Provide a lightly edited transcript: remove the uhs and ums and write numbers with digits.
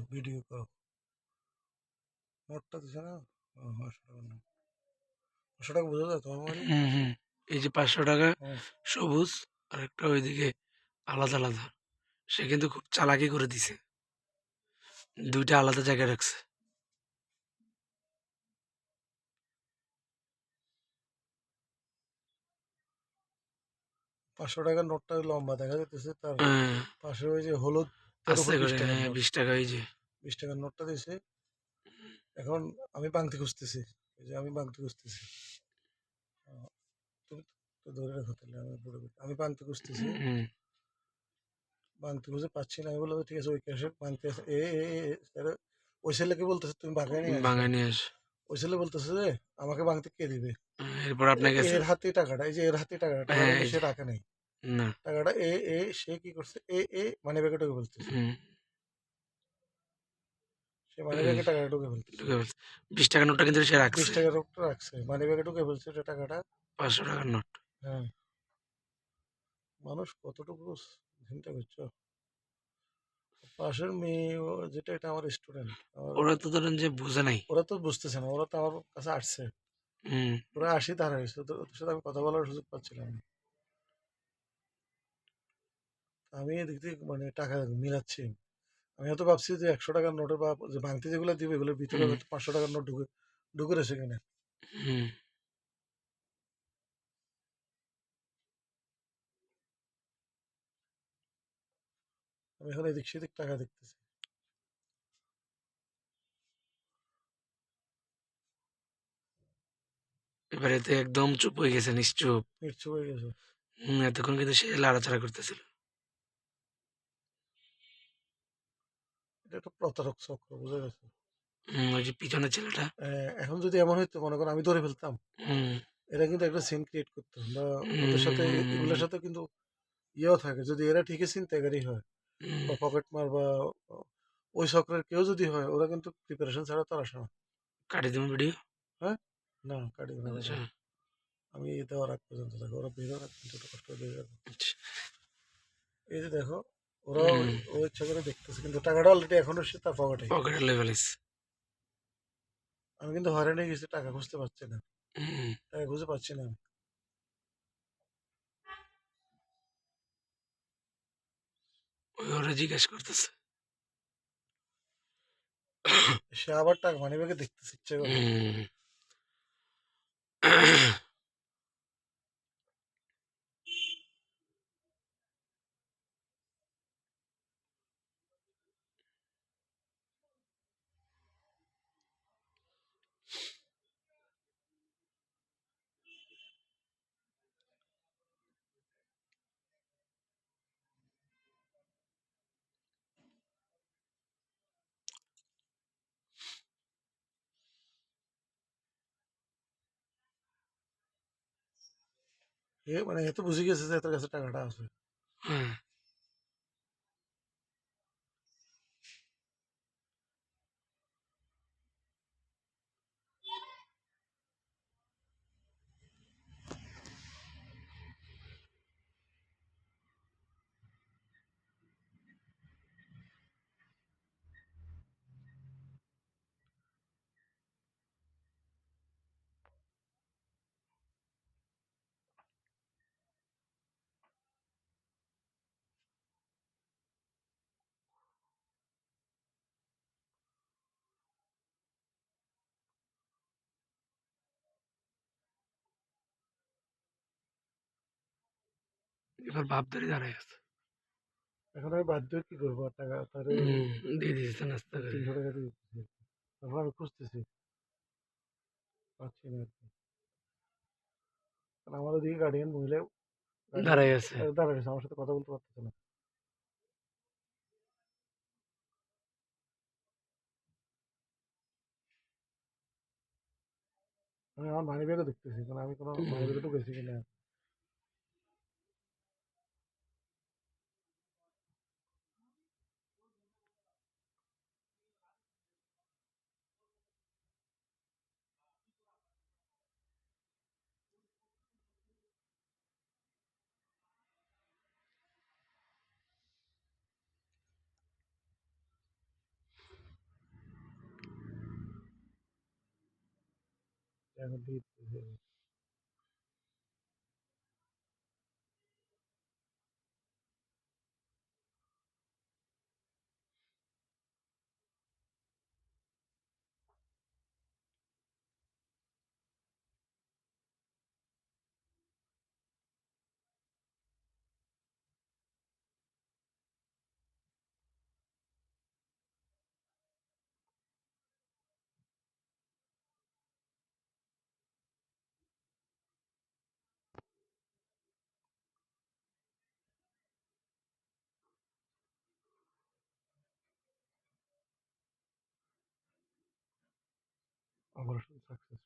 Video করো। নোটটা দিছে না? 500 টাকার নোট। 500 টাকা বোঝা যায় তোমার মোবাইলে? হুম হুম এই যে 500 টাকা হুম। সবুজ, আর একটা ওইদিকে আলাদা আলাদা। সে কিন্তু খুব চালাকি করে দিছে, দুইটা আলাদা জায়গায় রাখছে। 500 টাকার নোটটা লম্বা দেখা যাইতেছে, তার হ্যাঁ, পাশে ওই যে হলুদ তার উপর আস্তে বিশ করে, টাকার হ্যাঁ নোট 20 টাকা এই যে। 20 টাকার নোটটা দিছে। এখন আমি ভাঙতে খুঁজতেছি, এই যে আমি ভাঙতে খুঁজতেছি। আহ, তুমি তো ধরে রাখো তাহলে, আমি ভাঙতে খুঁজতেছি। হুম, ভাঙতে খুঁজে পাচ্ছি না, আমি বললাম ঠিক আছে ওই ক্যাশে ভাঙতে আছে। স্যার, ওই ছেলেকে বলতেছে তুমি ভাঙাই নিয়ে আসো। বাঙায় নিয়ে আসে। ওই ছেলে বলতেছে যে আমাকে ভাঙতে কে দিবে? এরপর আপনার কাছে। এর হাতে টাকাটা, এই যে এর হাতে টাকাটা, টাকাটা হ্যাঁ কিন্তু এই সে যে। রাখে নাই। না। টাকাটা সে কি করছে, মানি ব্যাগে ঢুকে ফেলতেছে। হুম। সে মানি এই ব্যাগে টাকাটা ঢুকে ফেলতেছে। ঢুকে ফেলছে। 20 টাকার নোটটা কিন্তু সে বিশ রাখছে। টাকার নোটটা রাখছে, মানি ব্যাগে ঢুকে ফেলছে এটা টাকাটা। 500 টাকার নোট। হ্যাঁ, মানুষ কতটুকু চিন্তা করছো। পাশের মেয়ে যেটা, এটা আমার স্টুডেন্ট। আমার, ওরা তো ধরেন যে বুঝে নাই। ওরা তো বুঝতেছে না, ওরা তো আমার কাছে আসছে। হুম। ওরা আসি তারা হয়েছে, তো ওদের সাথে আমি কথা বলার সুযোগ পাচ্ছিলাম না। আমি এদিক থেকে মানে টাকা মিলাচ্ছি। আমি হয়তো ভাবছি যে 100 টাকার নোটের বা যে ভাঙতি যেগুলো দিবে এগুলোর ভিতরে হুম। হয়তো 500 টাকার নোট ঢুকে ঢুকে রয়েছে কিনা। হুম। আমি এখন এদিক সেদিক টাকা দেখতেছি। এবারে তো একদম চুপ হয়ে গেছে, নিশ্চুপ। নিশ্চয় হয়ে গেছে। এতক্ষণ কিন্তু সে লাড়াচাড়া করতেছিল। এটা একটা প্রতারক চক্র, বুঝা গেছে। ওই যে পিছনের ছেলেটা। এখন যদি এমন হইতো মনে করো আমি ধরে ফেলতাম, হুম। এরা কিন্তু একটা সিন ক্রিয়েট করতো বা ওদের সাথে হুম। এগুলোর সাথে কিন্তু ইয়েও থাকে, যদি এরা ঠিকই ছিনতাইকারী হয় হুম। বা পকেট মার বা ওই চক্রের কেউ যদি হয়, ওরা কিন্তু প্রিপারেশন ছাড়া তো আসে না। কাটি দেবো ভিডিও। হ্যাঁ, না কাটি না দেখো। আচ্ছা। আমি দেওয়ার আগ পর্যন্ত দেখো, ওরা বেরোর আগ পর্যন্ত একটু কষ্ট করে বেরো। আচ্ছা। এই যে দেখো, ওরা হুম। ও ইচ্ছা করে দেখতেছে কিন্তু টাকাটা অলরেডি এখনো সে তার পকেটে। পকেটের লেভেল। আমি কিন্তু হয়রান হয়ে গেছি, টাকা খুঁজতে পারছি না, হুম। টাকা খুঁজে পাচ্ছি না আমি। ওই ওরা জিজ্ঞেস করতেছে। সে আবার টাকা মানি ব্যাগে দেখতেছে ইচ্ছে করে। হুম। মানে এ তো বুঝে গেছে যে তার কাছে টাকাটা আছে। হ্যাঁ। এবার ভাব ধরে দাঁড়ায় আছে। এখন আমি বাধ্য হয়ে কি করবো, আর টাকা তারে দিয়ে দিয়েছে নাস্তা করে। 300 টাকা দিয়ে দিতেছি। তারপর আমি খুঁজতেছি, পাচ্ছি না আর কি। কারণ আমার ওদিকে গার্ডিয়ান মহিলা, গার্ডিয়ান দাঁড়ায় আছে। দাঁড়ায় গেছে, আমার সাথে কথা বলতে পারতেছে না। আমি আমার মানি ব্যাগও দেখতেছি, কারণ আমি কোনো মানি হুম। ব্যাগে ঢুকেছি কিনা। এখন দিতেছে। Operation success.